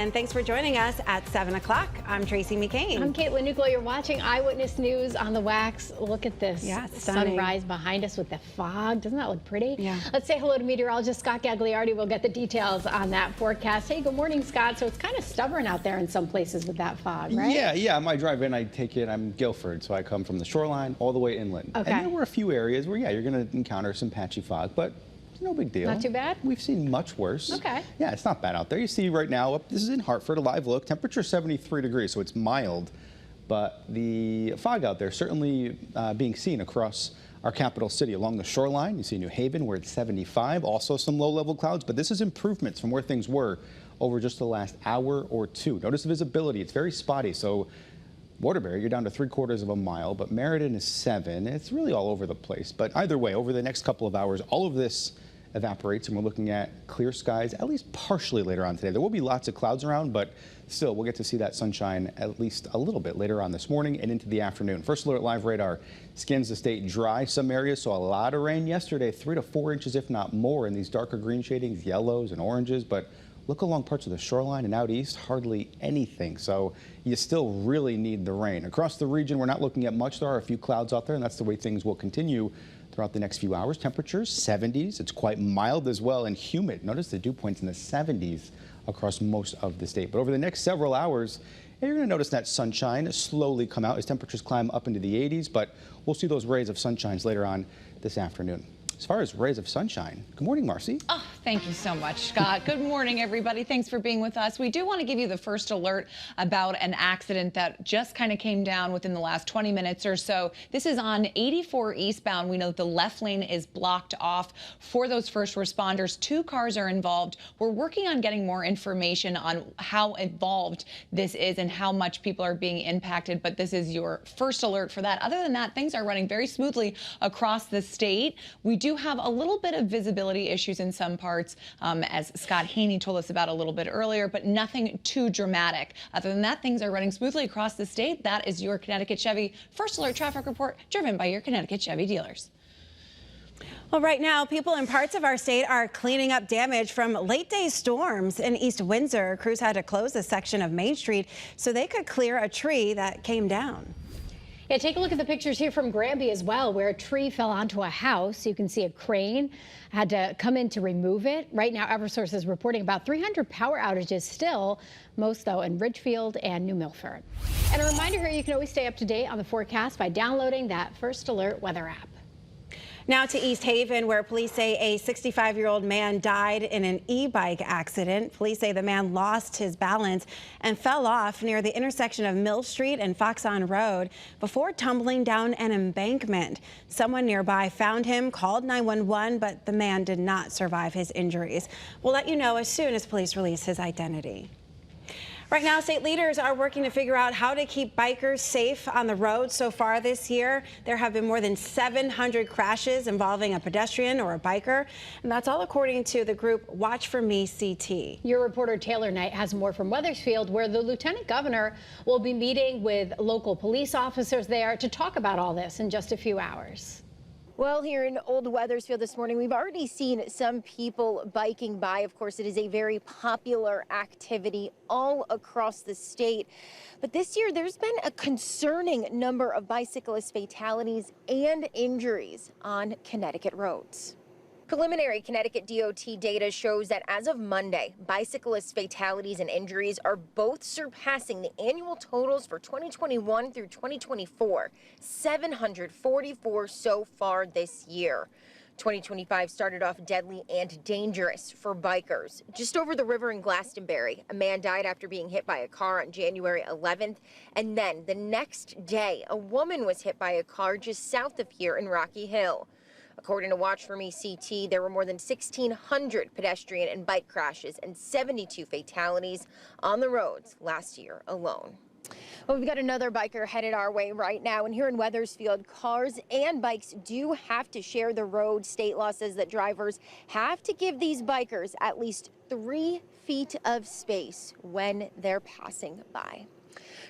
And thanks for joining us at 7 o'clock. I'm Tracey McCain. I'm Caitlin Nuclo. You're watching Eyewitness News on the Wax. Look at this sunrise behind us with the fog. Doesn't that look pretty? Yeah. Let's say hello to meteorologist Scott Gagliardi. We'll get the details on that forecast. Hey, good morning, Scott. So it's kind of stubborn out there in some places with that fog, right? Yeah. My drive in, I'm Guilford, so I come from the shoreline all the way inland. Okay. And there were a few areas where, you're going to encounter some patchy fog, but no big deal. Not too bad? We've seen much worse. Okay. Yeah, it's not bad out there. You see right now, this is in Hartford, a live look. Temperature 73 degrees, so it's mild. But the fog out there certainly being seen across our capital city along the shoreline. You see New Haven, where it's 75. Also some low-level clouds, but this is improvements from where things were over just the last hour or two. Notice the visibility. It's very spotty. So Waterbury, you're down to 3/4 of a mile, but Meriden is 7. It's really all over the place. But either way, over the next couple of hours, all of this evaporates, and we're looking at clear skies, at least partially later on today. There will be lots of clouds around, but still, we'll get to see that sunshine at least a little bit later on this morning and into the afternoon. First Alert Live radar scans the state dry. Some areas saw a lot of rain yesterday, 3 to 4 inches, if not more, in these darker green shadings, yellows and oranges. But look along parts of the shoreline and out east, hardly anything. So you still really need the rain. Across the region, we're not looking at much. There are a few clouds out there, and that's the way things will continue throughout the next few hours. Temperatures 70s. It's quite mild as well and humid. Notice the dew points in the 70s across most of the state. But over the next several hours, you're going to notice that sunshine slowly come out as temperatures climb up into the 80s. But we'll see those rays of sunshine later on this afternoon. As far as rays of sunshine, good morning, Marcy. Oh, thank you so much, Scott. Good morning, everybody. Thanks for being with us. We do want to give you the first alert about an accident that just kind of came down within the last 20 minutes or so. This is on 84 eastbound. We know that the left lane is blocked off for those first responders. 2 cars are involved. We're working on getting more information on how involved this is and how much people are being impacted, but this is your first alert for that. Other than that, things are running very smoothly across the state. We do have a little bit of visibility issues in some parts, as Scott Haney told us about a little bit earlier, but nothing too dramatic. Other than that, things are running smoothly across the state. That is your Connecticut Chevy First Alert Traffic Report, driven by your Connecticut Chevy dealers. Well, right now, people in parts of our state are cleaning up damage from late-day storms. In East Windsor, crews had to close a section of Main Street so they could clear a tree that came down. Yeah, take a look at the pictures here from Granby as well, where a tree fell onto a house. You can see a crane had to come in to remove it. Right now, Eversource is reporting about 300 power outages still, most though in Ridgefield and New Milford. And a reminder here, you can always stay up to date on the forecast by downloading that First Alert weather app. Now to East Haven, where police say a 65-year-old man died in an e-bike accident. Police say the man lost his balance and fell off near the intersection of Mill Street and Foxon Road before tumbling down an embankment. Someone nearby found him, called 911, but the man did not survive his injuries. We'll let you know as soon as police release his identity. Right now, state leaders are working to figure out how to keep bikers safe on the road. So far this year, there have been more than 700 crashes involving a pedestrian or a biker, and that's all according to the group Watch For Me CT. Your reporter Taylor Knight has more from Wethersfield, where the lieutenant governor will be meeting with local police officers there to talk about all this in just a few hours. Well, here in Old Wethersfield this morning, we've already seen some people biking by. Of course, it is a very popular activity all across the state. But this year, there's been a concerning number of bicyclist fatalities and injuries on Connecticut roads. Preliminary Connecticut DOT data shows that as of Monday, bicyclist fatalities and injuries are both surpassing the annual totals for 2021 through 2024, 744 so far this year. 2025 started off deadly and dangerous for bikers. Just over the river in Glastonbury, a man died after being hit by a car on January 11th. And then the next day, a woman was hit by a car just south of here in Rocky Hill. According to Watch For Me CT, there were more than 1,600 pedestrian and bike crashes and 72 fatalities on the roads last year alone. Well, we've got another biker headed our way right now, and here in Wethersfield, cars and bikes do have to share the road. State law says that drivers have to give these bikers at least 3 feet of space when they're passing by.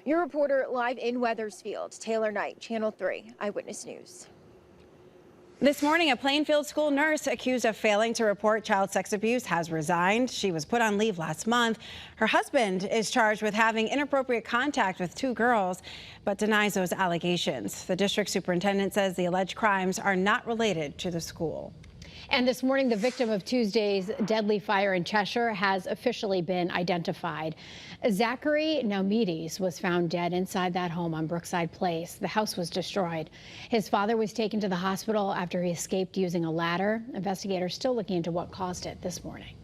Your reporter live in Wethersfield, Taylor Knight, Channel 3 Eyewitness News. This morning, a Planefield School nurse accused of failing to report child sex abuse has resigned. She was put on leave last month. Her husband is charged with having inappropriate contact with 2 girls, but denies those allegations. The district superintendent says the alleged crimes are not related to the school. And this morning, the victim of Tuesday's deadly fire in Cheshire has officially been identified. Zachary Naumides was found dead inside that home on Brookside Place. The house was destroyed. His father was taken to the hospital after he escaped using a ladder. Investigators still looking into what caused it this morning.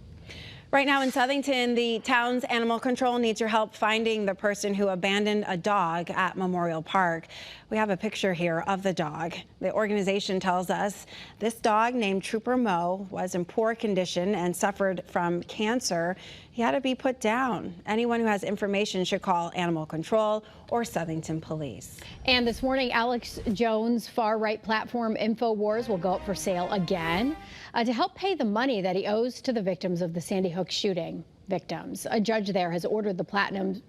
Right now in Southington, the town's animal control needs your help finding the person who abandoned a dog at Memorial Park. We have a picture here of the dog. The organization tells us this dog, named Trooper Mo, was in poor condition and suffered from cancer. He had to be put down. Anyone who has information should call Animal Control or Southington Police. And this morning, Alex Jones' far-right platform InfoWars will go up for sale again to help pay the money that he owes to the victims of the Sandy Hook shooting victims. A judge there has ordered the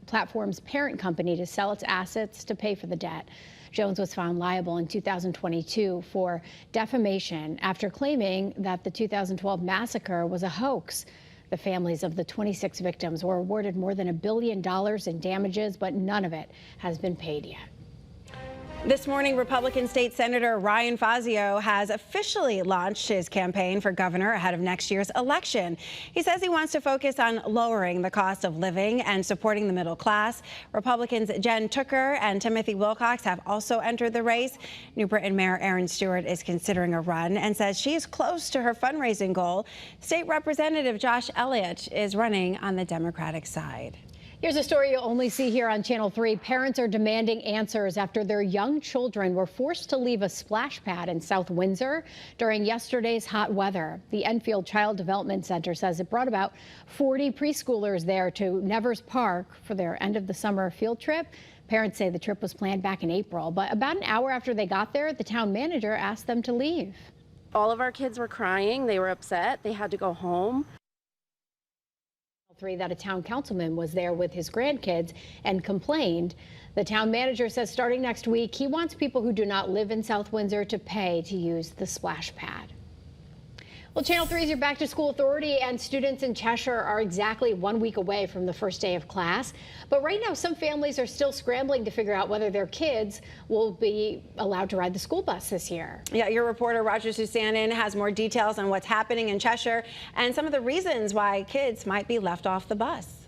platform's parent company to sell its assets to pay for the debt. Jones was found liable in 2022 for defamation after claiming that the 2012 massacre was a hoax. The families of the 26 victims were awarded more than $1 billion in damages, but none of it has been paid yet. This morning, Republican State Senator Ryan Fosio has officially launched his campaign for governor ahead of next year's election. He says he wants to focus on lowering the cost of living and supporting the middle class. Republicans Jen Tooker and Timothy Wilcox have also entered the race. New Britain Mayor Erin Stewart is considering a run and says she is close to her fundraising goal. State Representative Josh Elliott is running on the Democratic side. Here's a story you'll only see here on Channel 3. Parents are demanding answers after their young children were forced to leave a splash pad in South Windsor during yesterday's hot weather. The Enfield Child Development Center says it brought about 40 preschoolers there to Nevers Park for their end of the summer field trip. Parents say the trip was planned back in April, but about an hour after they got there, the town manager asked them to leave. All of our kids were crying. They were upset. They had to go home. That a town councilman was there with his grandkids and complained. The town manager says starting next week, he wants people who do not live in South Windsor to pay to use the splash pad. Well, Channel 3's your Back to School Authority, and students in Cheshire are exactly 1 week away from the first day of class. But right now, some families are still scrambling to figure out whether their kids will be allowed to ride the school bus this year. Yeah, your reporter Roger Susanin has more details on what's happening in Cheshire and some of the reasons why kids might be left off the bus.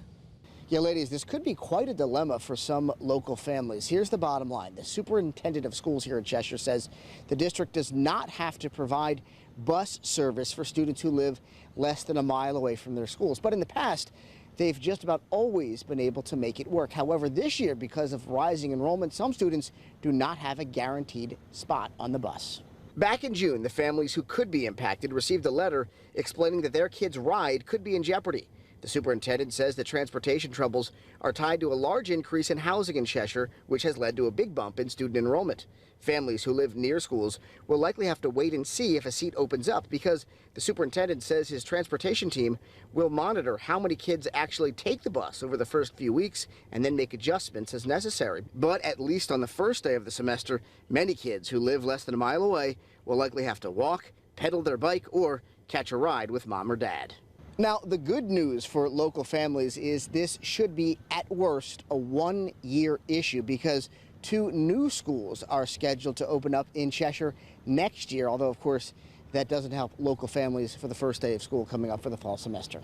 Yeah, ladies, this could be quite a dilemma for some local families. Here's the bottom line. The superintendent of schools here in Cheshire says the district does not have to provide bus service for students who live less than a mile away from their schools. But in the past, they've just about always been able to make it work. However, this year, because of rising enrollment, some students do not have a guaranteed spot on the bus. Back in June, the families who could be impacted received a letter explaining that their kids' ride could be in jeopardy. The superintendent says the transportation troubles are tied to a large increase in housing in Cheshire, which has led to a big bump in student enrollment. Families who live near schools will likely have to wait and see if a seat opens up because the superintendent says his transportation team will monitor how many kids actually take the bus over the first few weeks and then make adjustments as necessary. But at least on the first day of the semester, many kids who live less than a mile away will likely have to walk, pedal their bike, or catch a ride with mom or dad. Now, the good news for local families is this should be, at worst, a one-year issue because 2 new schools are scheduled to open up in Cheshire next year, although, of course, that doesn't help local families for the first day of school coming up for the fall semester.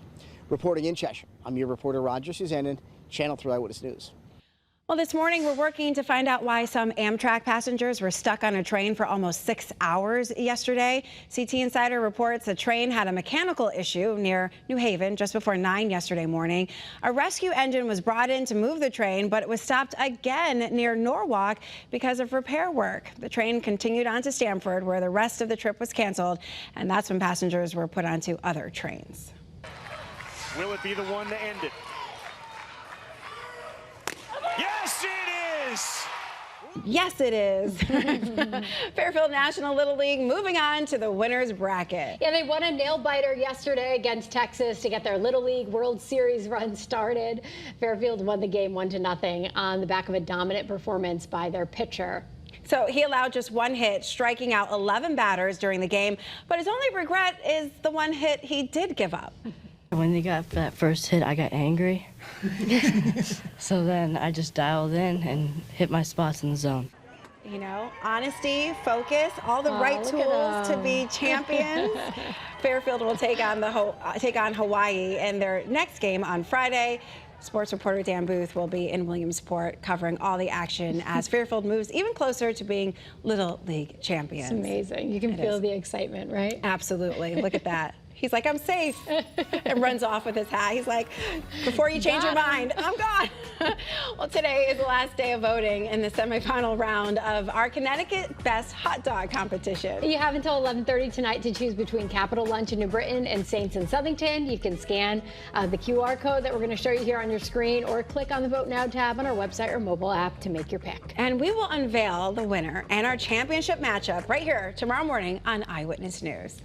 Reporting in Cheshire, I'm your reporter, Roger Susanin, Channel 3 Eyewitness News. Well, this morning we're working to find out why some Amtrak passengers were stuck on a train for almost 6 hours yesterday. CT Insider reports the train had a mechanical issue near New Haven just before 9 yesterday morning. A rescue engine was brought in to move the train, but it was stopped again near Norwalk because of repair work. The train continued on to Stamford, where the rest of the trip was canceled, and that's when passengers were put onto other trains. Will it be the one to end it? Yes, it is! Yes, it is. Fairfield National Little League moving on to the winner's bracket. Yeah, they won a nail-biter yesterday against Texas to get their Little League World Series run started. Fairfield won the game 1-0 on the back of a dominant performance by their pitcher, So he allowed just one hit, striking out 11 batters during the game. But his only regret is the one hit he did give up. When they got that first hit, I got angry. So then I just dialed in and hit my spots in the zone. You know, honesty, focus, all the right tools to be champions. Fairfield will take on Hawaii in their next game on Friday. Sports reporter Dan Booth will be in Williamsport covering all the action as Fairfield moves even closer to being Little League champions. It's amazing. You can feel the excitement, right? Absolutely. Look at that. He's like, I'm safe, and runs off with his hat. He's like, before you change your mind, I'm gone. Well, today is the last day of voting in the semifinal round of our Connecticut Best Hot Dog competition. You have until 11:30 tonight to choose between Capital Lunch in New Britain and Saints in Southington. You can scan the QR code that we're going to show you here on your screen, or click on the Vote Now tab on our website or mobile app to make your pick. And we will unveil the winner and our championship matchup right here tomorrow morning on Eyewitness News.